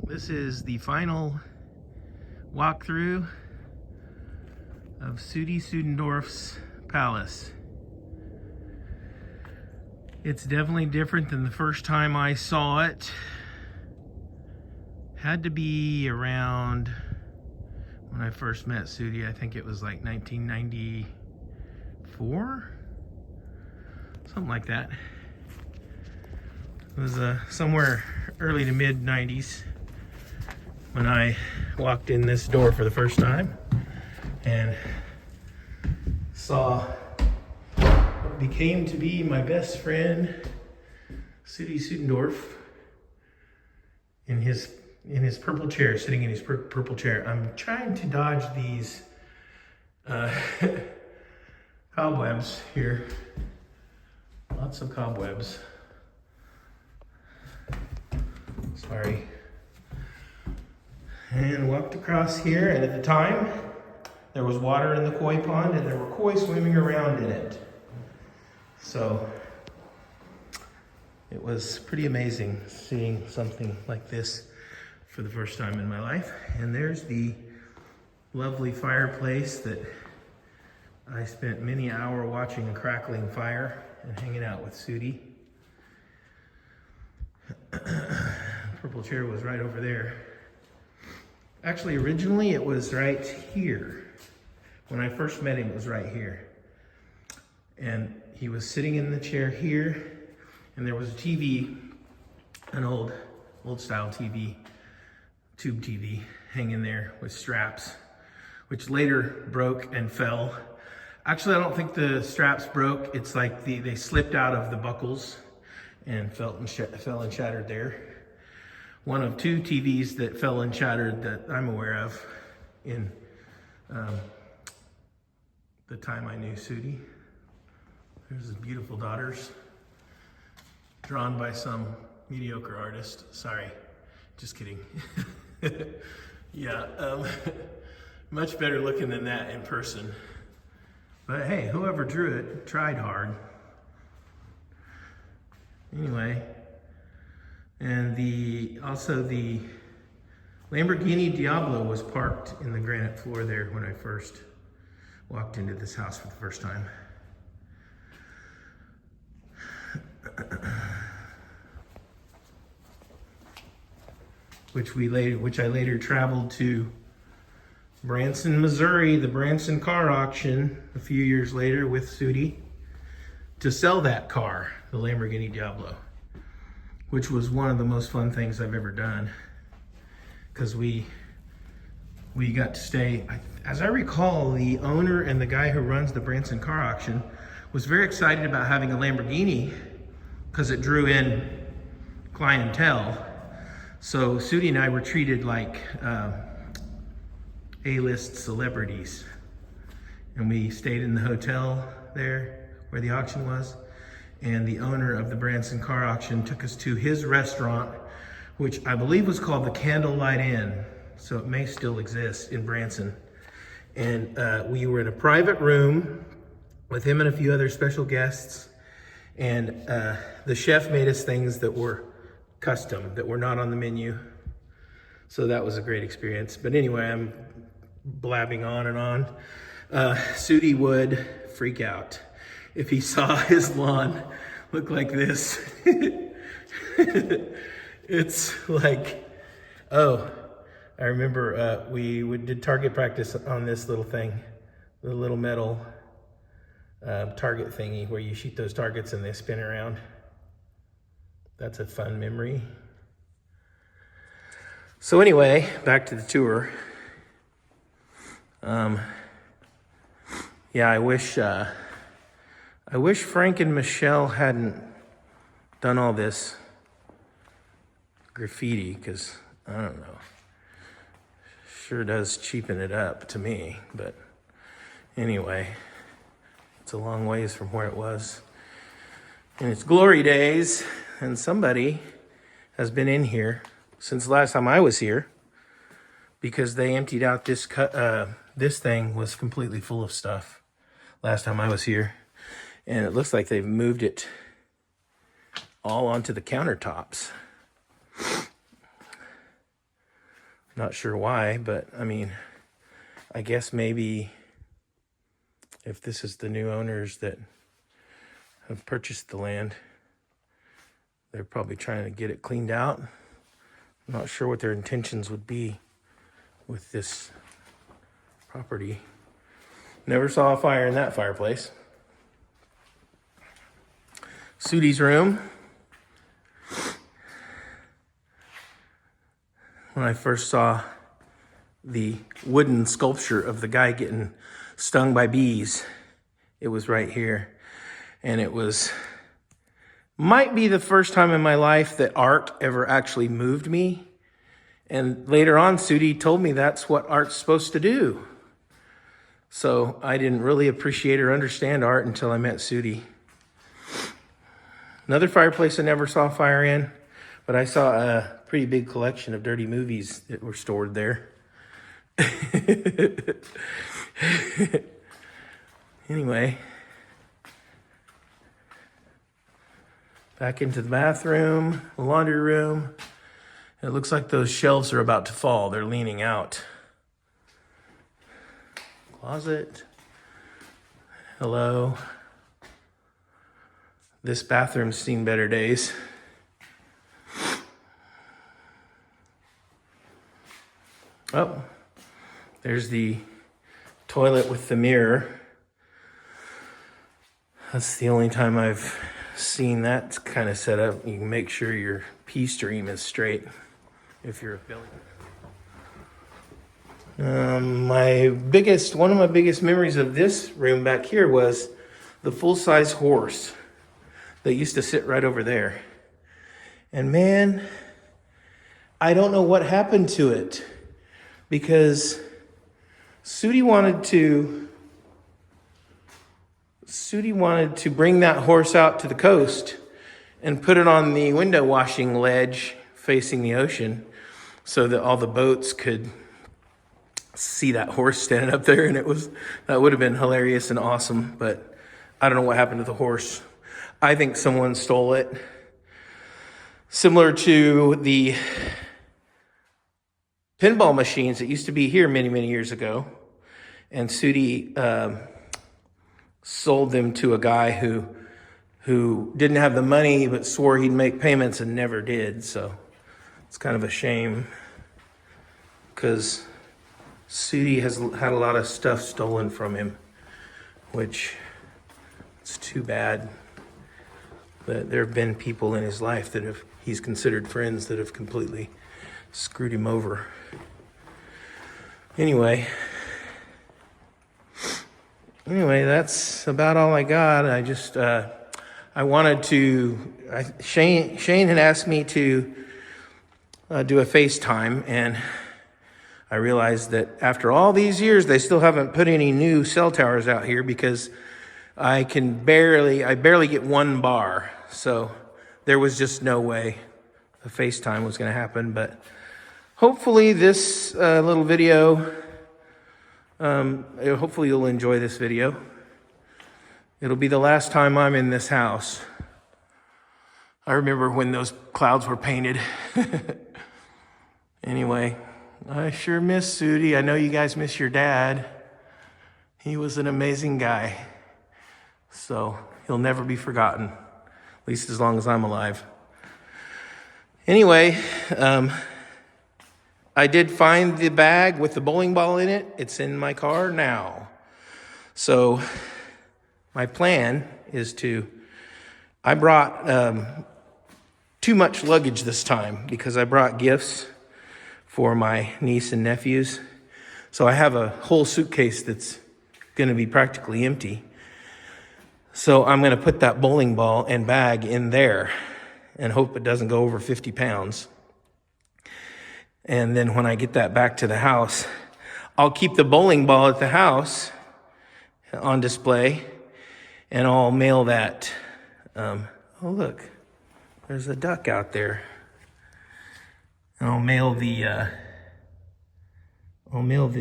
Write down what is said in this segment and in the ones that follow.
This is the final walkthrough of Sudie Suddendorf's palace. It's definitely different than the first time I saw it. Had to be around when I first met Sudie. I think it was like 1994, something like that. It was somewhere early to mid 90s when I walked in this door for the first time and saw what became to be my best friend, Sudie Suddendorf, in his purple chair, sitting in his purple chair. I'm trying to dodge these cobwebs here. Lots of cobwebs. Sorry. And walked across here, and at the time, there was water in the koi pond, and there were koi swimming around in it. So, it was pretty amazing seeing something like this for the first time in my life. And there's the lovely fireplace that I spent many hours watching a crackling fire and hanging out with Sudie. Purple chair was right over there. Actually, originally it was right here. When I first met him, it was right here. And he was sitting in the chair here, and there was a TV, an old style TV, tube TV, hanging there with straps, which later broke and fell. Actually, I don't think the straps broke. It's like they slipped out of the buckles and fell and shattered there. One of two TVs that fell and shattered that I'm aware of in the time I knew Sudie. There's his beautiful daughters, drawn by some mediocre artist. Sorry, just kidding. Yeah, much better looking than that in person. But hey, whoever drew it tried hard. Anyway, and also the Lamborghini Diablo was parked in the granite floor there when I first walked into this house for the first time. Which I later traveled to Branson, Missouri, the Branson car auction a few years later with Sudie to sell that car, the Lamborghini Diablo, which was one of the most fun things I've ever done, because we got to stay. As I recall, the owner and the guy who runs the Branson car auction was very excited about having a Lamborghini because it drew in clientele. So Sudie and I were treated like A-list celebrities, and we stayed in the hotel there where the auction was, and the owner of the Branson car auction took us to his restaurant, which I believe was called the Candlelight Inn, so it may still exist in Branson. And we were in a private room with him and a few other special guests, and the chef made us things that were custom, that were not on the menu. So that was a great experience. But anyway, I'm blabbing on and on. Sudie would freak out if he saw his lawn look like this. It's like, oh, I remember we did target practice on this little thing, the little metal target thingy where you shoot those targets and they spin around. That's a fun memory. So anyway, back to the tour. Yeah, I wish Frank and Michelle hadn't done all this graffiti, because I don't know, sure does cheapen it up to me. But anyway, it's a long ways from where it was in its glory days, and somebody has been in here since the last time I was here, because they emptied out this this thing was completely full of stuff last time I was here, and it looks like they've moved it all onto the countertops. Not sure why, but I mean, I guess maybe if this is the new owners that have purchased the land, they're probably trying to get it cleaned out. I'm not sure what their intentions would be with this property. Never saw a fire in that fireplace. Sudie's room. When I first saw the wooden sculpture of the guy getting stung by bees, it was right here. And it might be the first time in my life that art ever actually moved me. And later on, Sudie told me that's what art's supposed to do. So I didn't really appreciate or understand art until I met Sudie. Another fireplace I never saw fire in, but I saw a pretty big collection of dirty movies that were stored there. Anyway, back into the bathroom, the laundry room. It looks like those shelves are about to fall. They're leaning out. Closet. Hello. This bathroom's seen better days. Oh, there's the toilet with the mirror. That's the only time I've seen that kind of setup. You can make sure your pee stream is straight if you're a filling. One of my biggest memories of this room back here was the full-size horse that used to sit right over there. And man, I don't know what happened to it, because Sudie wanted to bring that horse out to the coast and put it on the window washing ledge facing the ocean so that all the boats could see that horse standing up there. And that would have been hilarious and awesome, but I don't know what happened to the horse. I think someone stole it. Similar to the pinball machines that used to be here many, many years ago. And Sudie sold them to a guy who didn't have the money but swore he'd make payments and never did. So it's kind of a shame, because Sudie has had a lot of stuff stolen from him, which it's too bad. But there have been people in his life that he's considered friends that have completely screwed him over. Anyway, that's about all I got. I wanted to, Shane had asked me to do a FaceTime, and I realized that after all these years, they still haven't put any new cell towers out here, because I barely get one bar. So there was just no way a FaceTime was going to happen. But hopefully this little video, hopefully you'll enjoy this video. It'll be the last time I'm in this house. I remember when those clouds were painted. Anyway, I sure miss Sudie. I know you guys miss your dad. He was an amazing guy. So he'll never be forgotten, at least as long as I'm alive. Anyway, I did find the bag with the bowling ball in it. It's in my car now. So my plan is I brought too much luggage this time, because I brought gifts for my niece and nephews. So I have a whole suitcase that's going to be practically empty. So I'm going to put that bowling ball and bag in there and hope it doesn't go over 50 pounds. And then when I get that back to the house, I'll keep the bowling ball at the house on display, and I'll mail that. Oh, look, there's a duck out there. And I'll mail the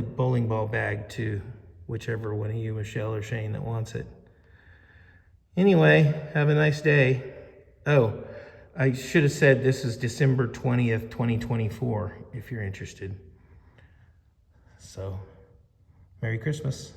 bowling ball bag to whichever one of you, Michelle or Shane, that wants it. Anyway, have a nice day. Oh, I should have said this is December 20th, 2024, if you're interested. So, Merry Christmas.